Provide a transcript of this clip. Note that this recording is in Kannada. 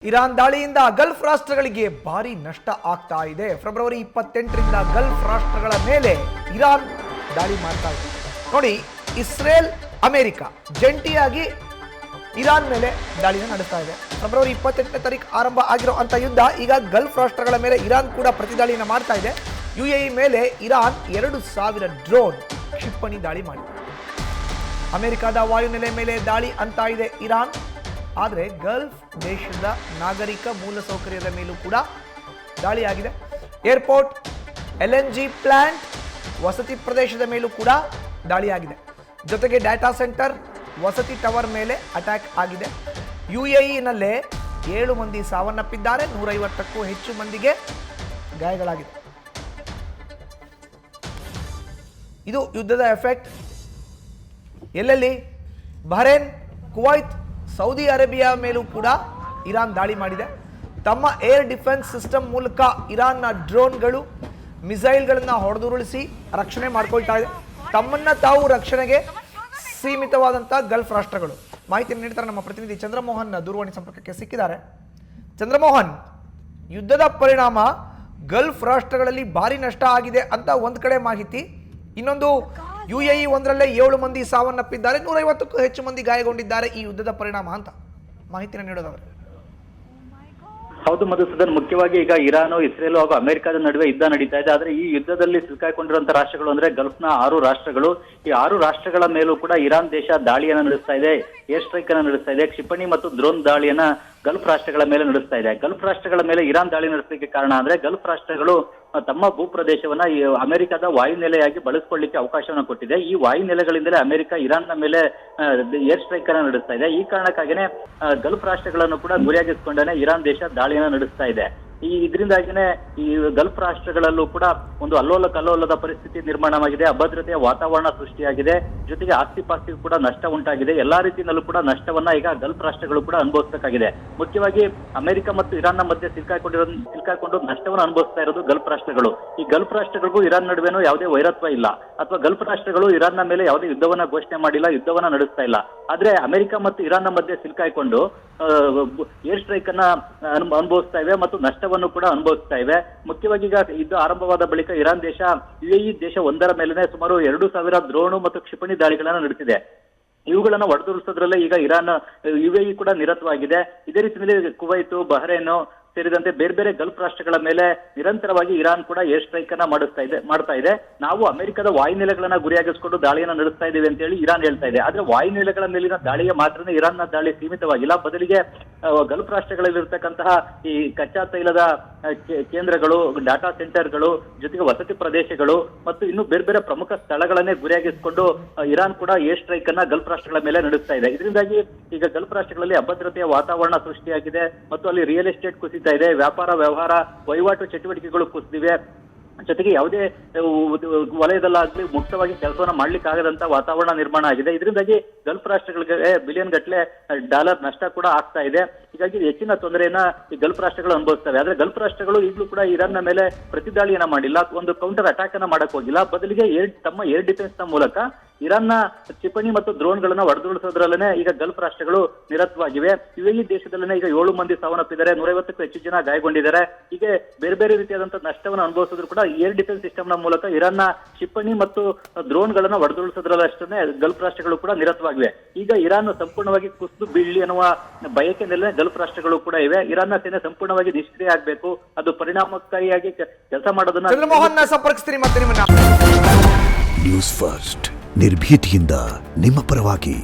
ಇರಾನ್ ದಾಳಿಯಿಂದ ಗಲ್ಫ್ ರಾಷ್ಟ್ರಗಳಿಗೆ ಭಾರಿ ನಷ್ಟ ಆಗ್ತಾ ಇದೆ. ಫೆಬ್ರವರಿ 28ರಿಂದ ಗಲ್ಫ್ ರಾಷ್ಟ್ರಗಳ ಮೇಲೆ ಇರಾನ್ ದಾಳಿ ಮಾಡ್ತಾ ಇದೆ. ನೋಡಿ, ಇಸ್ರೇಲ್ ಅಮೆರಿಕ ಜಂಟಿಯಾಗಿ ಇರಾನ್ ಮೇಲೆ ದಾಳಿನ ನಡೆಸ್ತಾ ಇದೆ. ಫೆಬ್ರವರಿ 28ನೇ ತಾರೀಕು ಆರಂಭ ಆಗಿರುವಂಥ ಯುದ್ಧ ಈಗ ಗಲ್ಫ್ ರಾಷ್ಟ್ರಗಳ ಮೇಲೆ ಇರಾನ್ ಕೂಡ ಪ್ರತಿದಾಳಿಯನ್ನು ಮಾಡ್ತಾ ಇದೆ. UAE ಮೇಲೆ ಇರಾನ್ 2000 ಡ್ರೋನ್ ಕ್ಷಿಪಣಿ ದಾಳಿ ಮಾಡಿದೆ. ಅಮೆರಿಕದ ವಾಯುನೆಲೆ ಮೇಲೆ ದಾಳಿ ಅಂತ ಇದೆ ಇರಾನ್. ಆದರೆ ಗಲ್ಫ್ ದೇಶದ ನಾಗರಿಕ ಮೂಲಸೌಕರ್ಯದ ಮೇಲೂ ಕೂಡ ದಾಳಿಯಾಗಿದೆ. ಏರ್ಪೋರ್ಟ್, LNG ಪ್ಲಾಂಟ್, ವಸತಿ ಪ್ರದೇಶದ ಮೇಲೂ ಕೂಡ ದಾಳಿಯಾಗಿದೆ. ಜೊತೆಗೆ ಡಾಟಾ ಸೆಂಟರ್, ವಸತಿ ಟವರ್ ಮೇಲೆ ಅಟ್ಯಾಕ್ ಆಗಿದೆ. UAEನಲ್ಲೇ 7 ಮಂದಿ ಸಾವನ್ನಪ್ಪಿದ್ದಾರೆ, 150ಕ್ಕೂ ಹೆಚ್ಚು ಮಂದಿಗೆ ಗಾಯಗಳಾಗಿದೆ. ಇದು ಯುದ್ಧದ ಎಫೆಕ್ಟ್. ಎಲ್ಲೆಲ್ಲಿ? ಬಹರೇನ್, ಕುವೈತ್, ಸೌದಿ ಅರೇಬಿಯಾ ಮೇಲೂ ಕೂಡ ಇರಾನ್ ದಾಳಿ ಮಾಡಿದೆ. ತಮ್ಮ ಏರ್ ಡಿಫೆನ್ಸ್ ಸಿಸ್ಟಮ್ ಮೂಲಕ ಇರಾನ್ನ ಡ್ರೋನ್ಗಳು, ಮಿಸೈಲ್ಗಳನ್ನು ಹೊಡೆದುರುಳಿಸಿ ರಕ್ಷಣೆ ಮಾಡ್ಕೊಳ್ತಾ ಇದೆ. ತಮ್ಮನ್ನ ತಾವು ರಕ್ಷಣೆಗೆ ಸೀಮಿತವಾದಂಥ ಗಲ್ಫ್ ರಾಷ್ಟ್ರಗಳು. ಮಾಹಿತಿ ನೀಡ್ತಾರೆ ನಮ್ಮ ಪ್ರತಿನಿಧಿ ಚಂದ್ರಮೋಹನ್ ದೂರವಾಣಿ ಸಂಪರ್ಕಕ್ಕೆ ಸಿಕ್ಕಿದ್ದಾರೆ. ಚಂದ್ರಮೋಹನ್, ಯುದ್ಧದ ಪರಿಣಾಮ ಗಲ್ಫ್ ರಾಷ್ಟ್ರಗಳಲ್ಲಿ ಭಾರಿ ನಷ್ಟ ಆಗಿದೆ ಅಂತ ಒಂದು ಕಡೆ ಮಾಹಿತಿ, ಇನ್ನೊಂದು UAE ಒಂದರಲ್ಲೇ 7 ಮಂದಿ ಸಾವನ್ನಪ್ಪಿದ್ದಾರೆ, 150ಕ್ಕೂ ಹೆಚ್ಚು ಮಂದಿ ಗಾಯಗೊಂಡಿದ್ದಾರೆ ಈ ಯುದ್ಧದ ಪರಿಣಾಮ ಅಂತ ಮಾಹಿತಿನ ನೀಡೋದವರು. ಹೌದು ಮಧುಸೂದನ್, ಮುಖ್ಯವಾಗಿ ಈಗ ಇರಾನು, ಇಸ್ರೇಲ್ ಹಾಗೂ ಅಮೆರಿಕದ ನಡುವೆ ಯುದ್ಧ ನಡೀತಾ ಇದೆ. ಆದ್ರೆ ಈ ಯುದ್ಧದಲ್ಲಿ ಸಿಲುಕಾಕೊಂಡಿರುವಂತಹ ರಾಷ್ಟ್ರಗಳು ಅಂದ್ರೆ ಗಲ್ಫ್ನ 6 ರಾಷ್ಟ್ರಗಳು. ಈ 6 ರಾಷ್ಟ್ರಗಳ ಮೇಲೂ ಕೂಡ ಇರಾನ್ ದೇಶ ದಾಳಿಯನ್ನ ನಡೆಸ್ತಾ ಇದೆ, ಏರ್ ಸ್ಟ್ರೈಕ್ ಅನ್ನ ನಡೆಸ್ತಾ ಇದೆ, ಕ್ಷಿಪಣಿ ಮತ್ತು ಡ್ರೋನ್ ದಾಳಿಯನ್ನ ಗಲ್ಫ್ ರಾಷ್ಟ್ರಗಳ ಮೇಲೆ ನಡೆಸ್ತಾ ಇದೆ. ಗಲ್ಫ್ ರಾಷ್ಟ್ರಗಳ ಮೇಲೆ ಇರಾನ್ ದಾಳಿ ನಡೆಸಲಿಕ್ಕೆ ಕಾರಣ ಅಂದ್ರೆ ಗಲ್ಫ್ ರಾಷ್ಟ್ರಗಳು ತಮ್ಮ ಭೂಪ್ರದೇಶವನ್ನ ಈ ಅಮೆರಿಕದ ವಾಯುನೆಲೆಯಾಗಿ ಬಳಸ್ಕೊಳ್ಳಿಕ್ಕೆ ಅವಕಾಶವನ್ನ ಕೊಟ್ಟಿದೆ. ಈ ವಾಯುನೆಲೆಗಳಿಂದಲೇ ಅಮೆರಿಕ ಇರಾನ್ನ ಮೇಲೆ ಏರ್ ಸ್ಟ್ರೈಕ್ ಅನ್ನ ನಡೆಸ್ತಾ ಇದೆ. ಈ ಕಾರಣಕ್ಕಾಗಿನೇ ಗಲ್ಫ್ ರಾಷ್ಟ್ರಗಳನ್ನು ಕೂಡ ಗುರಿಯಾಗಿಸಿಕೊಂಡೇ ಇರಾನ್ ದೇಶ ದಾಳಿಯನ್ನ ನಡೆಸ್ತಾ ಇದೆ. ಇದರಿಂದಾಗಿನೇ ಈ ಗಲ್ಫ್ ರಾಷ್ಟ್ರಗಳಲ್ಲೂ ಕೂಡ ಒಂದು ಅಲ್ಲೋಲ ಕಲ್ಲೋಲದ ಪರಿಸ್ಥಿತಿ ನಿರ್ಮಾಣವಾಗಿದೆ, ಅಭದ್ರತೆಯ ವಾತಾವರಣ ಸೃಷ್ಟಿಯಾಗಿದೆ, ಜೊತೆಗೆ ಆಸ್ತಿ ಪಾಸ್ತಿ ಕೂಡ ನಷ್ಟ ಉಂಟಾಗಿದೆ. ಎಲ್ಲಾ ರೀತಿಯಲ್ಲೂ ಕೂಡ ನಷ್ಟವನ್ನ ಈಗ ಗಲ್ಫ್ ರಾಷ್ಟ್ರಗಳು ಕೂಡ ಅನುಭವಿಸಬೇಕಾಗಿದೆ. ಮುಖ್ಯವಾಗಿ ಅಮೆರಿಕ ಮತ್ತು ಇರಾನ್ನ ಮಧ್ಯೆ ಸಿಲುಕಾಕೊಂಡು ನಷ್ಟವನ್ನು ಅನುಭವಿಸ್ತಾ ಇರೋದು ಗಲ್ಫ್ ರಾಷ್ಟ್ರಗಳು. ಈ ಗಲ್ಫ್ ರಾಷ್ಟ್ರಗಳಿಗೂ ಇರಾನ್ ನಡುವೆನೂ ಯಾವುದೇ ವೈರತ್ವ ಇಲ್ಲ, ಅಥವಾ ಗಲ್ಫ್ ರಾಷ್ಟ್ರಗಳು ಇರಾನ್ನ ಮೇಲೆ ಯಾವುದೇ ಯುದ್ಧವನ್ನ ಘೋಷಣೆ ಮಾಡಿಲ್ಲ, ಯುದ್ಧವನ್ನ ನಡೆಸ್ತಾ ಇಲ್ಲ. ಆದ್ರೆ ಅಮೆರಿಕ ಮತ್ತು ಇರಾನ್ನ ಮಧ್ಯೆ ಸಿಲುಕಾಕೊಂಡು ಏರ್ ಸ್ಟ್ರೈಕ್ ಅನ್ನ ಅನುಭವಿಸ್ತಾ ಇವೆ ಮತ್ತು ನಷ್ಟವನ್ನು ಕೂಡ ಅನುಭವಿಸ್ತಾ ಇವೆ. ಮುಖ್ಯವಾಗಿ ಈಗ ಯುದ್ಧ ಆರಂಭವಾದ ಬಳಿಕ ಇರಾನ್ ದೇಶ UAE ದೇಶ ಒಂದರ ಮೇಲೆನೆ ಸುಮಾರು 2000 ಡ್ರೋನು ಮತ್ತು ಕ್ಷಿಪಣಿ ದಾಳಿಗಳನ್ನ ನಡೆಸಿದೆ. ಇವುಗಳನ್ನ ಹೊಡೆದುರುಳಿಸೋದ್ರಲ್ಲೇ ಈಗ ಇರಾನ್, UAE ಕೂಡ ನಿರತವಾಗಿದೆ. ಇದೇ ರೀತಿಯಲ್ಲಿ ಕುವೈತ್, ಬಹರೇನು ಸೇರಿದಂತೆ ಬೇರೆ ಬೇರೆ ಗಲ್ಫ್ ರಾಷ್ಟ್ರಗಳ ಮೇಲೆ ನಿರಂತರವಾಗಿ ಇರಾನ್ ಕೂಡ ಏರ್ ಸ್ಟ್ರೈಕ್ ಅನ್ನ ಮಾಡ್ತಾ ಇದೆ. ನಾವು ಅಮೆರಿಕದ ವಾಯುನೆಲೆಗಳನ್ನ ಗುರಿಯಾಗಿಸಿಕೊಂಡು ದಾಳಿಯನ್ನ ನಡೆಸ್ತಾ ಇದ್ದೀವಿ ಅಂತ ಹೇಳಿ ಇರಾನ್ ಹೇಳ್ತಾ ಇದೆ. ಆದ್ರೆ ವಾಯುನೆಲೆಗಳ ಮೇಲಿನ ದಾಳಿಗೆ ಮಾತ್ರನೇ ಇರಾನ್ನ ದಾಳಿ ಸೀಮಿತವಾಗಿಲ್ಲ, ಬದಲಿಗೆ ಗಲ್ಫ್ ರಾಷ್ಟ್ರಗಳಲ್ಲಿರ್ತಕ್ಕಂತಹ ಈ ಕಚ್ಚಾ ತೈಲದ ಕೇಂದ್ರಗಳು, ಡಾಟಾ ಸೆಂಟರ್ಗಳು, ಜೊತೆಗೆ ವಸತಿ ಪ್ರದೇಶಗಳು ಮತ್ತು ಇನ್ನು ಬೇರೆ ಬೇರೆ ಪ್ರಮುಖ ಸ್ಥಳಗಳನ್ನೇ ಗುರಿಯಾಗಿಸಿಕೊಂಡು ಇರಾನ್ ಕೂಡ ಏರ್ ಸ್ಟ್ರೈಕ್ ಅನ್ನ ಗಲ್ಫ್ ರಾಷ್ಟ್ರಗಳ ಮೇಲೆ ನಡೆಸ್ತಾ ಇದೆ. ಇದರಿಂದಾಗಿ ಈಗ ಗಲ್ಫ್ ರಾಷ್ಟ್ರಗಳಲ್ಲಿ ಅಭದ್ರತೆಯ ವಾತಾವರಣ ಸೃಷ್ಟಿಯಾಗಿದೆ ಮತ್ತು ಅಲ್ಲಿ ರಿಯಲ್ ಎಸ್ಟೇಟ್ ಕುಸಿತಾ ಇದೆ, ವ್ಯಾಪಾರ ವ್ಯವಹಾರ ವಹಿವಾಟು ಚಟುವಟಿಕೆಗಳು ಕುಸಿದಿವೆ, ಜೊತೆಗೆ ಯಾವುದೇ ವಲಯದಲ್ಲಾಗ್ಲಿ ಮುಕ್ತವಾಗಿ ಕೆಲಸವನ್ನ ಮಾಡ್ಲಿಕ್ಕೆ ಆಗದಂತ ವಾತಾವರಣ ನಿರ್ಮಾಣ ಆಗಿದೆ. ಇದರಿಂದಾಗಿ ಗಲ್ಫ್ ರಾಷ್ಟ್ರಗಳಿಗೆ ಬಿಲಿಯನ್ ಗಟ್ಟಲೆ ಡಾಲರ್ ನಷ್ಟ ಕೂಡ ಆಗ್ತಾ ಇದೆ. ಹೀಗಾಗಿ ಹೆಚ್ಚಿನ ತೊಂದರೆಯನ್ನ ಈ ಗಲ್ಫ್ ರಾಷ್ಟ್ರಗಳು ಅನುಭವಿಸ್ತವೆ. ಆದ್ರೆ ಗಲ್ಫ್ ರಾಷ್ಟ್ರಗಳು ಈಗಲೂ ಕೂಡ ಇರಾನ್ನ ಮೇಲೆ ಪ್ರತಿದಾಳಿಯನ್ನ ಮಾಡಿಲ್ಲ, ಒಂದು ಕೌಂಟರ್ ಅಟ್ಯಾಕ್ ಅನ್ನ ಮಾಡಕ್ ಹೋಗಿಲ್ಲ, ಬದಲಿಗೆ ತಮ್ಮ ಏರ್ ಡಿಫೆನ್ಸ್ ನ ಮೂಲಕ ಇರಾನ್ನ ಕ್ಷಿಪಣಿ ಮತ್ತು ಡ್ರೋನ್ಗಳನ್ನ ಹೊಡೆದುರುಳಿಸೋದ್ರಲ್ಲೇ ಈಗ ಗಲ್ಫ್ ರಾಷ್ಟ್ರಗಳು ನಿರತವಾಗಿವೆ. UAE ದೇಶದಲ್ಲೇ ಈಗ 7 ಮಂದಿ ಸಾವನ್ನಪ್ಪಿದ್ದಾರೆ, 150ಕ್ಕೂ ಹೆಚ್ಚು ಜನ ಗಾಯಗೊಂಡಿದ್ದಾರೆ. ಹೀಗೆ ಬೇರೆ ಬೇರೆ ರೀತಿಯಾದಂತಹ ನಷ್ಟವನ್ನು ಅನುಭವಿಸಿದ್ರು ಕೂಡ ಏರ್ ಡಿಫೆನ್ಸ್ ಸಿಸ್ಟಮ್ ನ ಮೂಲಕ ಇರಾನ್ನ ಕ್ಷಿಪಣಿ ಮತ್ತು ಡ್ರೋನ್ಗಳನ್ನ ಹೊಡೆದುರುಳಿಸೋದ್ರಲ್ಲಷ್ಟೇ ಗಲ್ಫ್ ರಾಷ್ಟ್ರಗಳು ಕೂಡ ನಿರತವಾಗಿವೆ. ಈಗ ಇರಾನ್ ಸಂಪೂರ್ಣವಾಗಿ ಕುಸಿದು ಬೀಳಲಿ ಅನ್ನುವ ಬಯಕೆನೆಲ್ಲ ಗಲ್ಫ್ ರಾಷ್ಟ್ರಗಳು ಕೂಡ ಇವೆ. ಇರಾನ್ನ ಸೇನೆ ಸಂಪೂರ್ಣವಾಗಿ ನಿಷ್ಕ್ರಿಯ ಆಗಬೇಕು, ಅದು ಪರಿಣಾಮಕಾರಿಯಾಗಿ ಕೆಲಸ ಮಾಡೋದನ್ನ. ಚಂದ್ರಮೋಹನ್ ಸಂಪರ್ಕಿಸ್ತೀನಿ ಮತ್ತೆ ನಿಮ್ಮನ್ನ. ನ್ಯೂಸ್ ಫಸ್ಟ್, ನಿರ್ಭೀತಿಯಿಂದ ನಿಮ್ಮ ಪರವಾಗಿ.